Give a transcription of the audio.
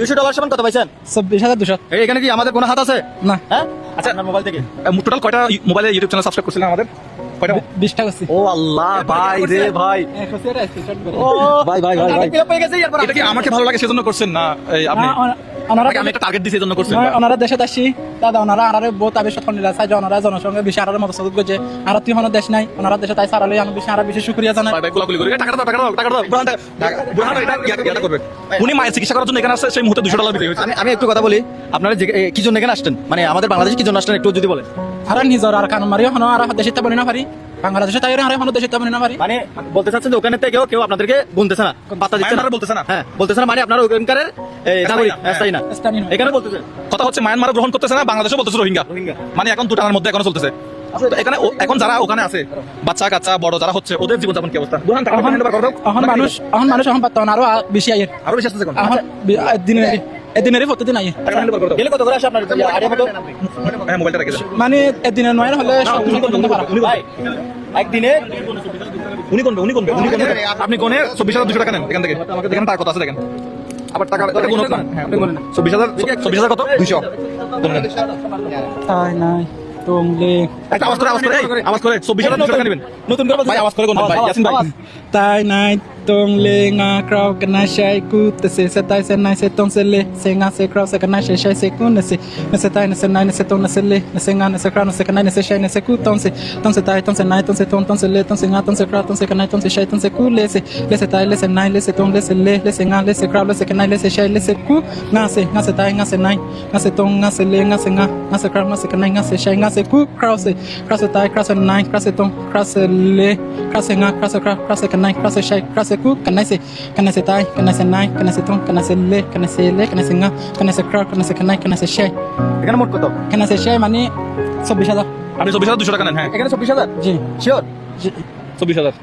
$200 সমান কত পাইছেন? 24,200। এখানে কি আমাদের কোনো হাত আছে? না। হ্যাঁ আচ্ছা, আপনার মোবাইল থেকে টোটাল কয়টা মোবাইলে ইউটিউব চ্যানেল সাবস্ক্রাইব করছিলেন আমাদের? কয়টা? 20টা করছি। ও আল্লাহ, ভাই রে ভাই, ও ভাই ভাই ভাই ভাই পেয়ে গেছে। এরপর এটা কি আমাকে ভালো লাগে সেজন্য করছেন না এই আপনি নাকি আমি একটা টার্গেট দিছি এজন্য করছেন? ওনারা দেশে আসছি দাদা, ওনারা আরারে বহুত আবেশত নিলা চাই যে ওনারা জনসংখ্যা বেশি আরারে মত সদুত করছে। আর তুই হনো দেশ নাই, ওনারা দেশে তাই সারালে আমি বেশি আরা বেশি শুকরিয়া জানাই। ভাই ভাই কোলাকুলি করে টাকা দাও টাকা দাও টাকা দাও। বুরহান এটা ইয়াটা করবে। উনি মায়ের চিকিৎসা করার জন্য এখানে আসছে, সেই মুহূর্তে $200 দিতে হয়েছে। আমি একটু কথা বলি, আপনারা কি জন্য এখানে আসছেন, মানে আমাদের বাংলাদেশে কি জন্য আসছেন একটু যদি বলেন। আর নিজর আর কানুন মারি হনো আর দেশে তা বলি না পারি, বাংলাদেশে তাই আর হনো দেশে তা বলি না পারি। মানে বলতে চাচ্ছেন যে ওখানে থেকেও কেউ আপনাদেরকে গুনতেছে না, পাত্তা দিচ্ছে না, মায়ানমারে বলতেছে না। হ্যাঁ বলতেছে না, মানে আপনারা ওখানকার নাগরিক স্থায়ী না, স্থানীয় না। এখানে বলতেছে। কথা হচ্ছে মায়ানমার গ্রহণ করতেছে না, বাংলাদেশও বলতেছে রোহিঙ্গা। মানে এখন দুটার মধ্যে এখনো চলতেছে। তো এখানে এখন যারা ওখানে আছে বাচ্চা কাচ্চা বড় যারা হচ্ছে ওদের জীবনযাপন কি অবস্থা? বুরহান টাকা হ্যান্ড ওভার করে দাও। এখন মানুষ এখন পাত্তা আরো বেশি আইয়ের, আরো বেশি আসতেছে এখন। এখন দিনের প্রতিদিন আইয়ের। টাকা হ্যান্ড ওভার করে দাও। গেলে কত করে আসে আপনার আইডিয়া মতো? হ্যাঁ মোবাইলটা রেখে দাও। মানে দিনের নয় হলে সব কিছু করতে পারা। ভাই একদিনে উনি কোনবে আপনি কোনে 24,200 টাকা নেন এখান থেকে। এখানে টাকা কত আছে দেখেন। আবার টাকা গুণ না। হ্যাঁ 24,000 কত? 200 তাই নাই তোমলে একটা আওয়াজ করে আওয়াজ করে 24,200 টাকা নেবেন। নতুন করে ভাই আওয়াজ করে কোন ভাই ইয়াসিন ভাই। তাই নাই তোমলে ngà crowd kana shai ku te se tai se nai se ton se le se ngà se crowd se kana shai se ku ne se tai ne se nai ne se ton ne se le ne se ngà ne se crowd ne se kana ne se shai ne se ku ton se tai ton se nai ton se ton se le ton se ngà ton se crowd ton se kana ton se shai ton se ku le se tai le se nai le se ton le se ngà le se crowd le se kana le se shai le se ku ngà se tai ngà se nai ngà se ton ngà se le ngà se ngà ngà se crowd ngà se kana ngà se shai ngà se ku crowd se tai crowd se nai crowd se ton crowd se le crowd se ngà crowd se crowd crowd se kana crowd se shai crowd se ku kana se tai kana se nai kana se ton kana se le kana se ngà kana se crowd kana se kana kana se shai এখানে মোট কত? kana se shai মানে 24,000। আপনি 24,200 টাকা নেন। হ্যাঁ এখানে 24,000 জি sure? জি 24,000।